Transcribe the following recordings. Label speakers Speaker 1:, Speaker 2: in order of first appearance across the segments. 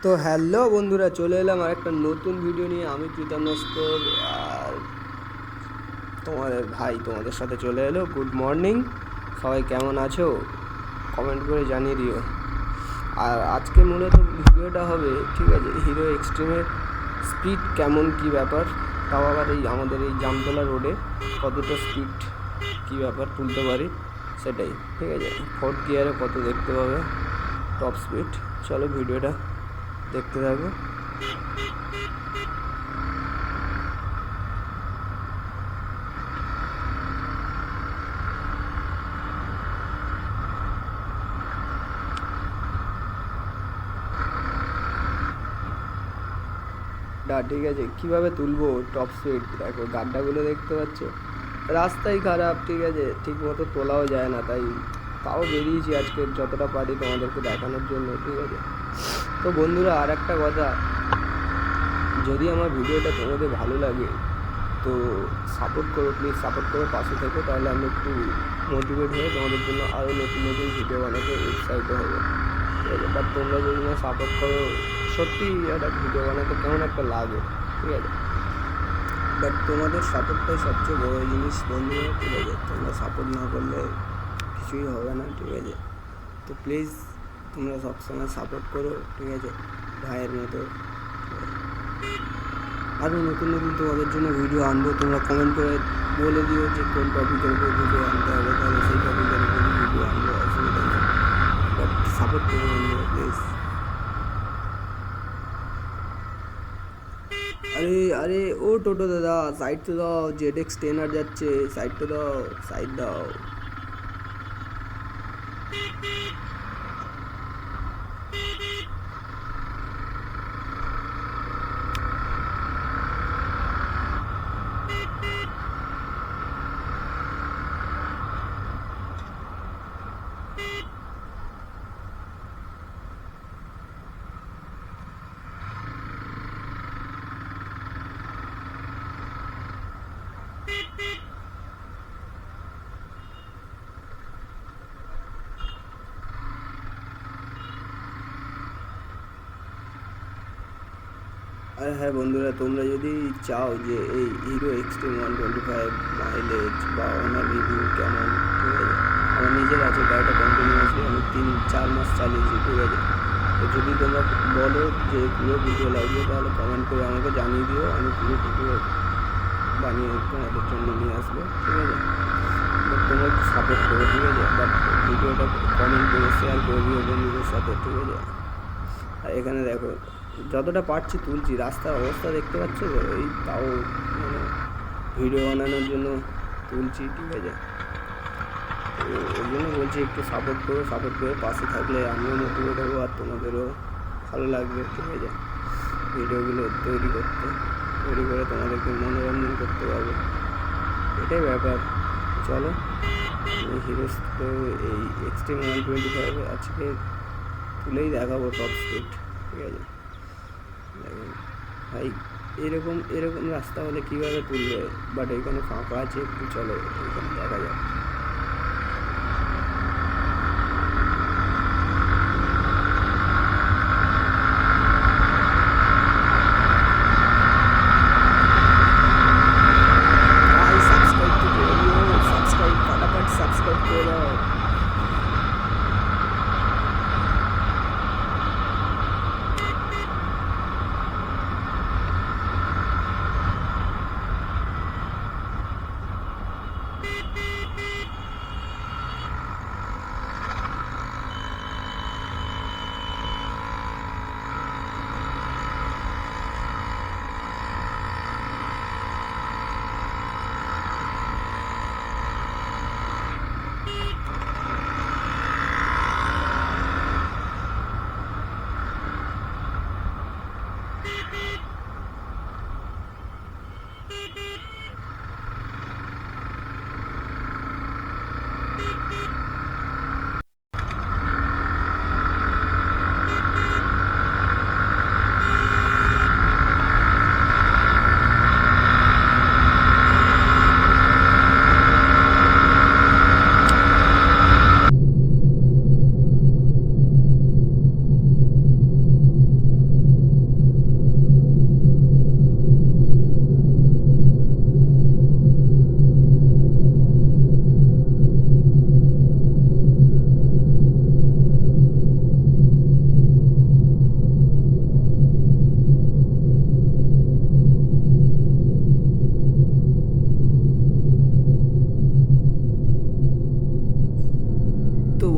Speaker 1: তো হ্যালো বন্ধুরা, চলে এলাম আর একটা নতুন ভিডিও নিয়ে। আমি প্রীতম নস্কর আর তোমাদের ভাই তোমাদের সাথে চলে এলো। গুড মর্নিং, সবাই কেমন আছো কমেন্ট করে জানিয়ে দিও। আর আজকে মূলত ভিডিওটা হবে, ঠিক আছে, হিরো এক্সট্রিমের স্পিড কেমন, কি ব্যাপার, তাও আবার এই আমাদের এই জামতলা রোডে কতটা স্পিড, কি ব্যাপার তুলতে পারি সেটাই, ঠিক আছে। ফোর্থ গিয়ারে কত দেখতে পাবে টপ স্পিড। চলো ভিডিওটা দেখতে থাকো। ঠিক আছে, কীভাবে তুলবো টপ স্পিড দেখো, গাড্ডাগুলো দেখতে পাচ্ছ, রাস্তাই খারাপ, ঠিক আছে, ঠিক মতো তোলাও যায় না, তাও বেরিয়েছি আজকে যতটা পারি তোমাদেরকে দেখানোর জন্য, ঠিক আছে। তো বন্ধুরা, আর একটা কথা, যদি আমার ভিডিওটা তোমাদের ভালো লাগে তো সাপোর্ট করো, প্লিজ সাপোর্ট করে পাশে থেকো, তাহলে আমি একটু মোটিভেট হয়ে তোমাদের জন্য আরও নতুন নতুন ভিডিও বানাতে উৎসাহিত হবো, ঠিক আছে। বাট তোমরা যদি না সাপোর্ট করো, সত্যি একটা ভিডিও বানাতে কেমন একটা লাগে, ঠিক আছে। বাট তোমাদের সাপোর্টটাই সবচেয়ে বড় জিনিস বন্ধুরা, ঠিক আছে। তোমরা সাপোর্ট না করলে কিছুই হবে না, ঠিক আছে। তো প্লিজ তোমরা সবসময় সাপোর্ট করো, ঠিক আছে, ভাইয়ের মতো। আরও নতুন নতুন তোমাদের জন্য ভিডিও আনবো, তোমরা কমেন্ট করে বলে দিও যে কোন টপিকের উপর ভিডিও আনতে হবে, তাহলে সেই টপিকের উপর ভিডিও আনবো, অসুবিধা নেই। বাট সাপোর্ট করো বন্ধুরা, প্লিজ। আরে আরে ও টোটো দাদা, সাইড তো দাও, ZX10 আর যাচ্ছে, সাইড তো দাও, সাইড দাও। আর হ্যাঁ বন্ধুরা, তোমরা যদি চাও যে এই হিরো এক্সট্রিম 125 মাইলেজ বা ওনার রিভিউ কেমন, ঠিক আছে, আমার নিজের আছে গাড়িটা, কন্টিনিউয়াসলি আমি 3-4 মাস চালিয়েছি, ঠিক আছে। তো যদি তোমরা বলো যে পুরো ভিডিও লাগবে, তাহলে কমেন্ট করে আমাকে জানিয়ে দিও, আমি পুরো ভিডিও বানিয়ে তোমাদের জন্য নিয়ে আসবো, ঠিক আছে। বাট তোমরা একটু সাপোর্ট করো, ঠিক আছে। বাট ভিডিওটা কমেন্ট করে শেয়ার করে দিও বন্ধুদের সাথে, ঠিক আছে। আর এখানে দেখো, যতটা পারছি তুলছি, রাস্তার অবস্থা দেখতে পাচ্ছ তো, এই তাও মানে ভিডিও বানানোর জন্য তুলছি, ঠিক আছে। তো ওই জন্য বলছি একটু সাপোর্ট করো, সাপোর্ট করে পাশে থাকলে আমিও মোটিভেট হবো আর তোমাদেরও ভালো লাগবে, ঠিক আছে, ভিডিওগুলো তৈরি করে তোমাদেরকে মনোরঞ্জন করতে পারবো, এটাই ব্যাপার। চলো, হিরো তো এই এক্সট্রিম 125 আজকে তুলেই দেখাবো টপ স্পিড, ঠিক আছে। দেখুন ভাই, এরকম এরকম রাস্তা হলে কীভাবে তুলবে, বাট এখানে ফাঁকা আছে, একটু চলো এখানে দেখা যাক। ভাই সাবস্ক্রাইব তো করে দিও, সাবস্ক্রাইব ফটাফট সাবস্ক্রাইব করে দাও।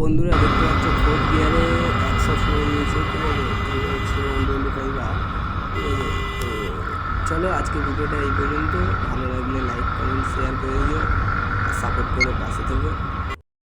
Speaker 1: বন্ধুরা দেখতে পাচ্ছ ফোর্থ গিয়ারে 100 ছুঁয়ে দিয়েছে, ঠিক আছে, হিরো এক্সট্রিম 125 আর, ঠিক আছে। তো চলো আজকে ভিডিওটা এই পর্যন্ত। ভালো লাগলে লাইক কমেন্ট শেয়ার করে দিও, সাপোর্ট করে পাশে থেকো।